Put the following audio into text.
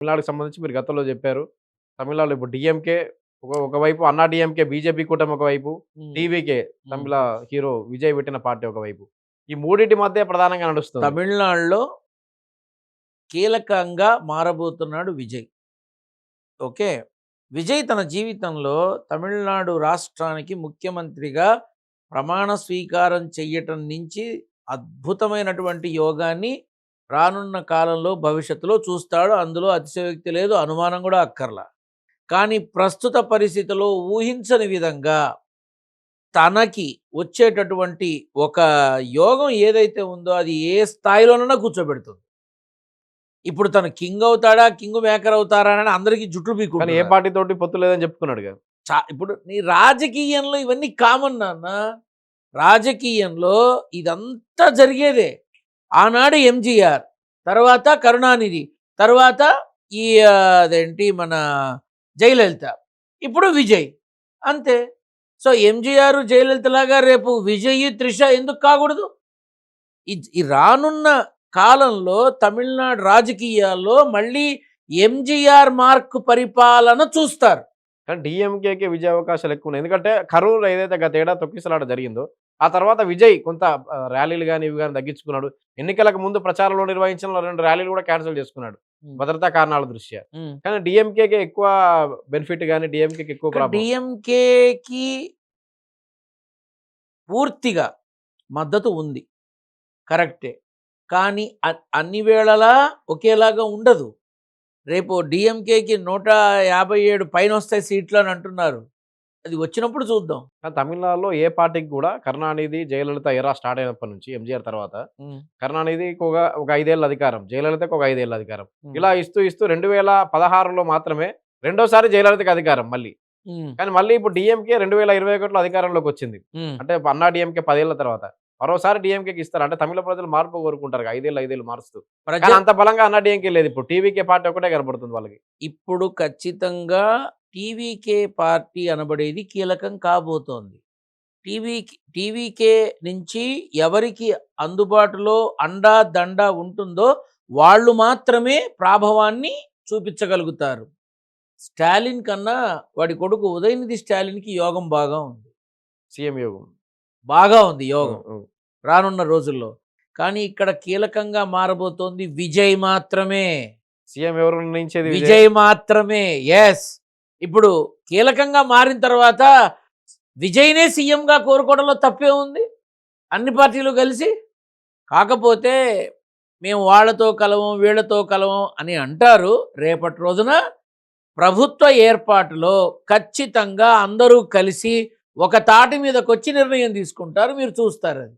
తమిళనాడుకి సంబంధించి మీరు గతంలో జెప్పారు. తమిళనాడులో ఇప్పుడు డీఎంకే ఒకవైపు అన్నా డీఎంకే, బీజేపీ కూటమి ఒకవైపు, హ్మ్. టీవీకే హ్మ్. తమిళ హీరో విజయ్ పెట్టిన పార్టీ ఒకవైపు. ఈ మూడిటి మధ్య ప్రధానంగా నడుస్తుంది. తమిళనాడులో కీలకంగా మారబోతున్నాడు విజయ్. ఓకే. విజయ్ తన జీవితంలో తమిళనాడు రాష్ట్రానికి ముఖ్యమంత్రిగా ప్రమాణ స్వీకారం చెయ్యటం నుంచి అద్భుతమైనటువంటి యోగాన్ని రానున్న కాలంలో భవిష్యత్తులో చూస్తాడు. అందులో అతిశయోక్తి లేదు, అనుమానం కూడా అక్కర్లా. కానీ ప్రస్తుత పరిస్థితిలో ఊహించని విధంగా తనకి వచ్చేటటువంటి ఒక యోగం ఏదైతే ఉందో అది ఏ స్థాయిలోనైనా కూర్చోబెడుతుంది. ఇప్పుడు తను కింగ్ అవుతాడా, కింగ్ మేకర్ అవుతారా అని అందరికీ జుట్లు కానీ ఏ పీక్కుంటున్నారు. పార్టీతోటి పొత్తు లేదని చెప్పుకున్నాడుగా. ఇప్పుడు నీ రాజకీయంలో ఇవన్నీ కామన్ నాన్న. రాజకీయంలో ఇదంతా జరిగేదే. ఆనాడు ఎంజీఆర్, తర్వాత కరుణానిధి, తర్వాత ఈ అదేంటి మన జయలలిత, ఇప్పుడు విజయ్. అంతే. సో ఎంజీఆర్, జయలలిత లాగా రేపు విజయ్, త్రిష ఎందుకు కాకూడదు? ఈ రానున్న కాలంలో తమిళనాడు రాజకీయాల్లో మళ్ళీ ఎంజీఆర్ మార్క్ పరిపాలన చూస్తారు. కానీ డీఎంకేకే విజయ అవకాశాలు ఎక్కువున్నాయి. ఎందుకంటే కరూర్‌లో ఏదైతే గత ఏడాది తొక్కిసలాట జరిగిందో, ఆ తర్వాత విజయ్ కొంత ర్యాలీలు గాని, ఇవి గాని తగ్గించుకున్నాడు. ఎన్నికలకు ముందు ప్రచారంలో నిర్వహించిన 2 ర్యాలీలు కూడా క్యాన్సెల్ చేసుకున్నాడు. హ్మ్. భద్రతా కారణాల దృష్ట్యా. హ్మ్. కానీ డీఎంకేకే ఎక్కువ బెనిఫిట్ గాని, డీఎంకేకి ఎక్కువ ప్రభావం. డిఎంకేకి పూర్తిగా మద్దతు ఉంది. కరెక్టే. కానీ అన్ని వేళలా ఒకేలాగా ఉండదు. రేపు డీఎంకేకి 157 పైనొస్తాయి సీట్లు అని అంటున్నారు. అది వచ్చినప్పుడు చూద్దాం. కానీ తమిళనాడులో ఏ పార్టీకి కూడా కరుణానిధి, జయలలిత ఎరా స్టార్ట్ అయినప్పటి నుంచి ఎంజీఆర్ తర్వాత హ్మ్. కరుణానిధికి ఒక 5 ఏళ్ల అధికారం. జయలలితకు ఒక 5 ఏళ్ల అధికారం. హ్మ్. ఇలా ఇస్తూ 2016లో మాత్రమే రెండోసారి జయలలితకి అధికారం మళ్ళీ. హ్మ్. కానీ మళ్ళీ ఇప్పుడు డీఎంకే 2021లో అధికారంలోకొచ్చింది. హ్మ్. అంటే అన్నా డీఎంకే 10 ఏళ్ల తర్వాత. మరోసారి డీఎంకేకి ఇస్తారు. అంటే తమిళ ప్రజలు మార్పు కోరుకుంటారుగా 5 ఏళ్ళు, 5 ఏళ్ళు మారుస్తూ. కానీ అంత బలంగా అన్నా డీఎంకే లేదు ఇప్పుడు. టీవీకే పార్టీ ఒకటే కనపడుతుంది వాళ్ళకి. ఇప్పుడు ఖచ్చితంగా టీవీకే పార్టీ అనబడేది కీలకం కాబోతోంది. టీవీకే నుంచి ఎవరికి అందుబాటులో అండా, దండ ఉంటుందో వాళ్ళు మాత్రమే ప్రాభవాన్ని చూపించగలుగుతారు. స్టాలిన్ కన్నా వాడి కొడుకు ఉదయనిధి స్టాలిన్‌కి యోగం బాగా ఉంది. సీఎం యోగం. బాగా ఉంది హ్మ్. యోగం హ్మ్. రానున్న రోజుల్లో. కానీ ఇక్కడ కీలకంగా మారబోతోంది విజయ్ మాత్రమే. సీఎం ఎవరు నిర్ణయించేది విజయ్. విజయ్ మాత్రమే. యెస్. ఇప్పుడు కీలకంగా మారిన తర్వాత విజయ్‌నే సీఎంగా కోరుకోవడంలో తప్పే ఉంది. అన్ని పార్టీలు కలిసి. కాకపోతే మేము వాళ్ళతో కలవం, వీళ్ళతో కలవం అని అంటారు. రేపటి రోజున ప్రభుత్వ ఏర్పాటులో ఖచ్చితంగా అందరూ కలిసి ఒక తాటి మీదకొచ్చి నిర్ణయం తీసుకుంటారు. మీరు చూస్తారది.